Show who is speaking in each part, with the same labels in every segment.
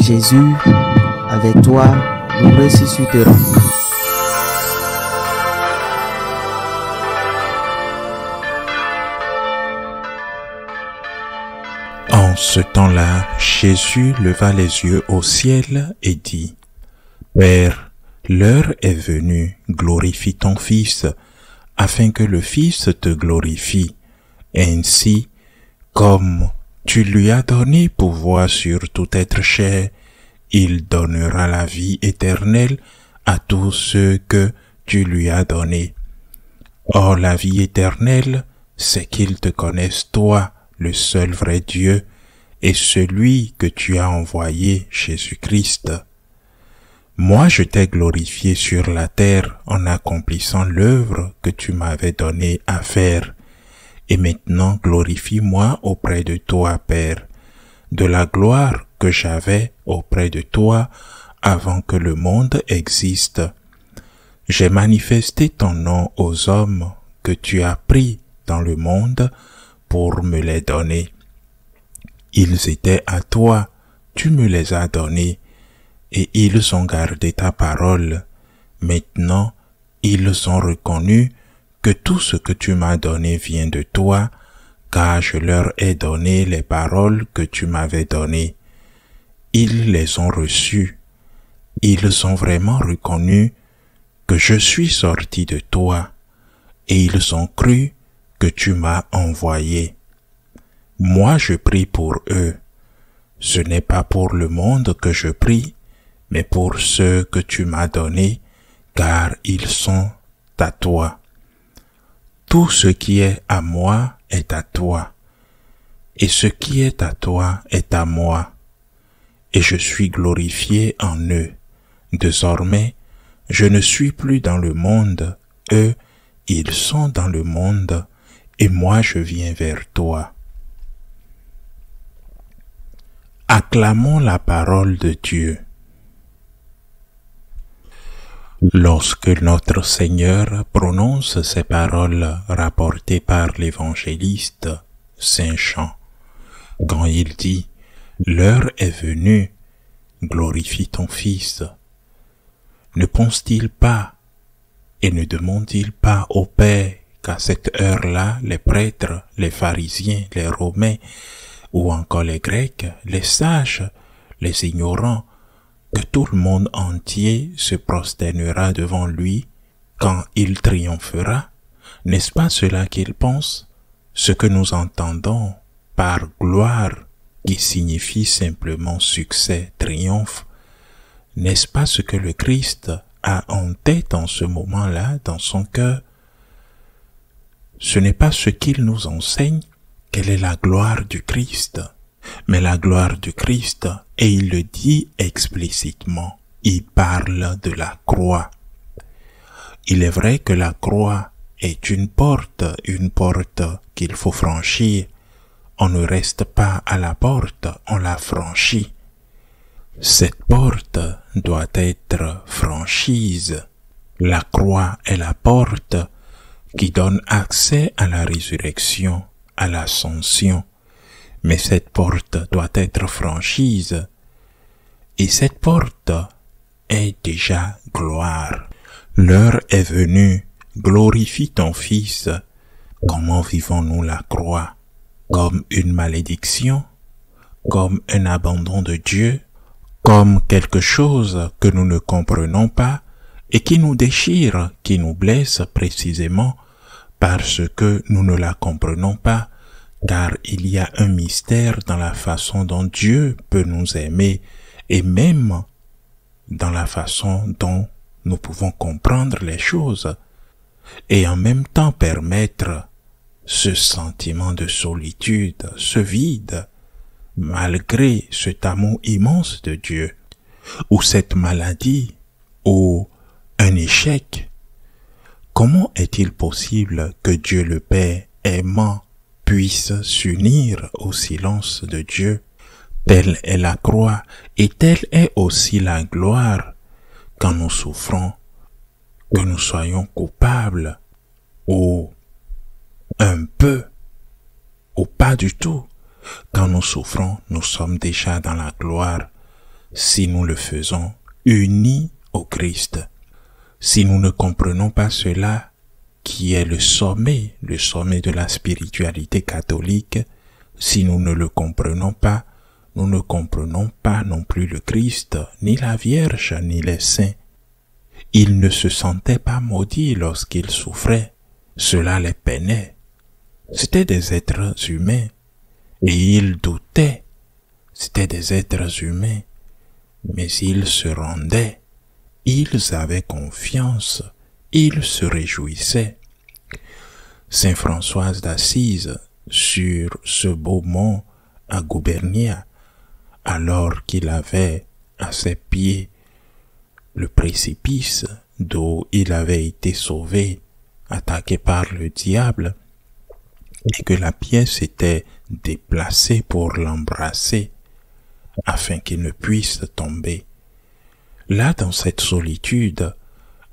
Speaker 1: Jésus, avec toi, nous ressusciterons.
Speaker 2: En ce temps-là, Jésus leva les yeux au ciel et dit, « Père, l'heure est venue, glorifie ton Fils, afin que le Fils te glorifie. Ainsi, comme tu lui as donné pouvoir sur tout être cher, il donnera la vie éternelle à tous ceux que tu lui as donnés. Or la vie éternelle, c'est qu'ils te connaissent toi, le seul vrai Dieu, et celui que tu as envoyé, Jésus-Christ. Moi je t'ai glorifié sur la terre en accomplissant l'œuvre que tu m'avais donnée à faire. Et maintenant glorifie-moi auprès de toi, Père, de la gloire que j'avais auprès de toi avant que le monde existe. J'ai manifesté ton nom aux hommes que tu as pris dans le monde pour me les donner. Ils étaient à toi, tu me les as donnés, et ils ont gardé ta parole. Maintenant, ils ont reconnu que tout ce que tu m'as donné vient de toi, car je leur ai donné les paroles que tu m'avais données. Ils les ont reçues. Ils ont vraiment reconnu que je suis sorti de toi, et ils ont cru que tu m'as envoyé. Moi je prie pour eux. Ce n'est pas pour le monde que je prie, mais pour ceux que tu m'as donnés, car ils sont à toi. Tout ce qui est à moi est à toi, et ce qui est à toi est à moi, et je suis glorifié en eux. Désormais, je ne suis plus dans le monde, eux, ils sont dans le monde, et moi je viens vers toi. Acclamons la parole de Dieu. Lorsque notre Seigneur prononce ces paroles rapportées par l'évangéliste Saint Jean, quand il dit « L'heure est venue, glorifie ton Fils », ne pense-t-il pas et ne demande-t-il pas au Père qu'à cette heure-là, les prêtres, les pharisiens, les Romains, ou encore les Grecs, les sages, les ignorants, que tout le monde entier se prosternera devant lui quand il triomphera? N'est-ce pas cela qu'il pense? Ce que nous entendons par gloire, qui signifie simplement succès, triomphe, n'est-ce pas ce que le Christ a en tête en ce moment-là, dans son cœur? Ce n'est pas ce qu'il nous enseigne, quelle est la gloire du Christ, mais la gloire du Christ, et il le dit explicitement, il parle de la croix. Il est vrai que la croix est une porte qu'il faut franchir. On ne reste pas à la porte, on la franchit. Cette porte doit être franchise. La croix est la porte qui donne accès à la résurrection, à l'ascension. Mais cette porte doit être franchise. Et cette porte est déjà gloire. L'heure est venue, glorifie ton Fils. Comment vivons-nous la croix? Comme une malédiction? Comme un abandon de Dieu? Comme quelque chose que nous ne comprenons pas et qui nous déchire, qui nous blesse précisément parce que nous ne la comprenons pas, car il y a un mystère dans la façon dont Dieu peut nous aimer et même dans la façon dont nous pouvons comprendre les choses et en même temps permettre ce sentiment de solitude, ce vide, malgré cet amour immense de Dieu, ou cette maladie, ou un échec. Comment est-il possible que Dieu le Père aimant puisse s'unir au silence de Dieu? Telle est la croix et telle est aussi la gloire quand nous souffrons, que nous soyons coupables ou un peu ou pas du tout. Quand nous souffrons, nous sommes déjà dans la gloire. si nous le faisons unis au Christ. Si nous ne comprenons pas cela, qui est le sommet de la spiritualité catholique, si nous ne le comprenons pas, nous ne comprenons pas non plus le Christ, ni la Vierge, ni les saints. Ils ne se sentaient pas maudits lorsqu'ils souffraient, cela les peinait. C'étaient des êtres humains, et ils doutaient. C'étaient des êtres humains, mais ils se rendaient, ils avaient confiance, ils se réjouissaient. Saint François d'Assise, sur ce beau mont à Goubernia, alors qu'il avait à ses pieds le précipice d'où il avait été sauvé, attaqué par le diable, et que la pièce était déplacée pour l'embrasser, afin qu'il ne puisse tomber. Là, dans cette solitude,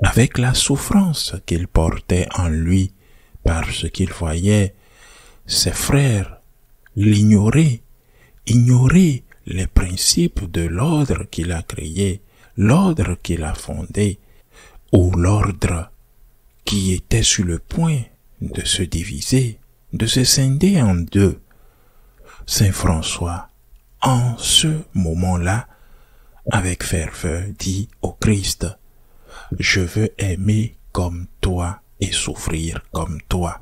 Speaker 2: avec la souffrance qu'il portait en lui, parce qu'il voyait ses frères ignorer les principes de l'ordre qu'il a créé, l'ordre qu'il a fondé, ou l'ordre qui était sur le point de se diviser, de se scinder en deux. Saint François, en ce moment-là, avec ferveur, dit au Christ, « Je veux aimer comme toi et souffrir comme toi. »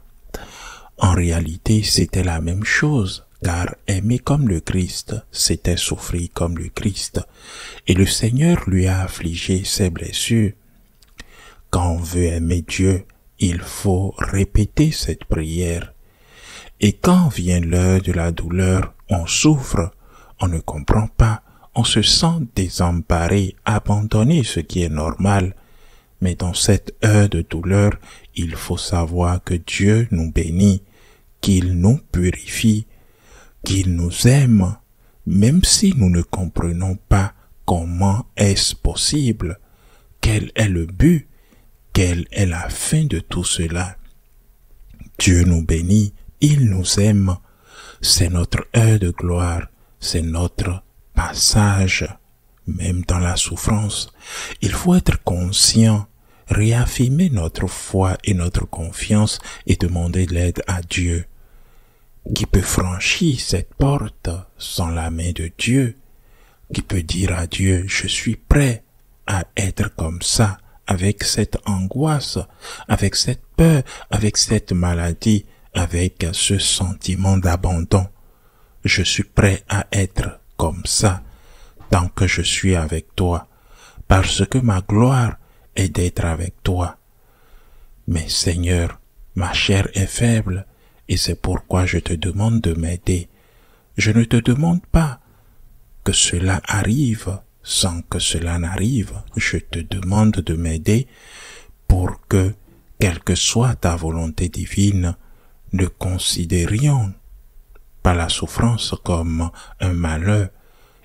Speaker 2: En réalité, c'était la même chose, car aimer comme le Christ, c'était souffrir comme le Christ, et le Seigneur lui a affligé ses blessures. Quand on veut aimer Dieu, il faut répéter cette prière. Et quand vient l'heure de la douleur, on souffre, on ne comprend pas, on se sent désemparé, abandonné, ce qui est normal. Mais dans cette heure de douleur, il faut savoir que Dieu nous bénit, qu'il nous purifie, qu'il nous aime, même si nous ne comprenons pas comment est-ce possible, quel est le but, quelle est la fin de tout cela. Dieu nous bénit, il nous aime, c'est notre heure de gloire, c'est notre passage, même dans la souffrance. Il faut être conscient, réaffirmer notre foi et notre confiance et demander l'aide à Dieu. Qui peut franchir cette porte sans la main de Dieu? Qui peut dire à Dieu, je suis prêt à être comme ça, avec cette angoisse, avec cette peur, avec cette maladie, avec ce sentiment d'abandon. Je suis prêt à être comme ça, tant que je suis avec toi, parce que ma gloire est d'être avec toi. Mais Seigneur, ma chair est faible, et c'est pourquoi je te demande de m'aider. Je ne te demande pas que cela arrive sans que cela n'arrive. Je te demande de m'aider pour que, quelle que soit ta volonté divine, ne considérions pas la souffrance comme un malheur.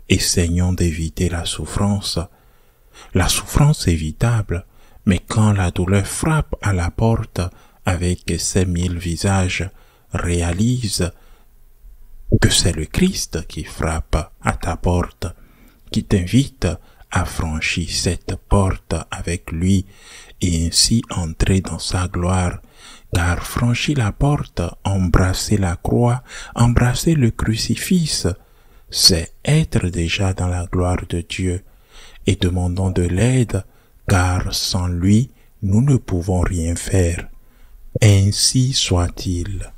Speaker 2: Essayons d'éviter la souffrance. La souffrance est évitable, mais quand la douleur frappe à la porte avec ses 1000 visages, réalise que c'est le Christ qui frappe à ta porte, qui t'invite à franchir cette porte avec lui et ainsi entrer dans sa gloire. Car franchir la porte, embrasser la croix, embrasser le crucifix, c'est être déjà dans la gloire de Dieu. Et demandons de l'aide, car sans lui, nous ne pouvons rien faire. Ainsi soit-il.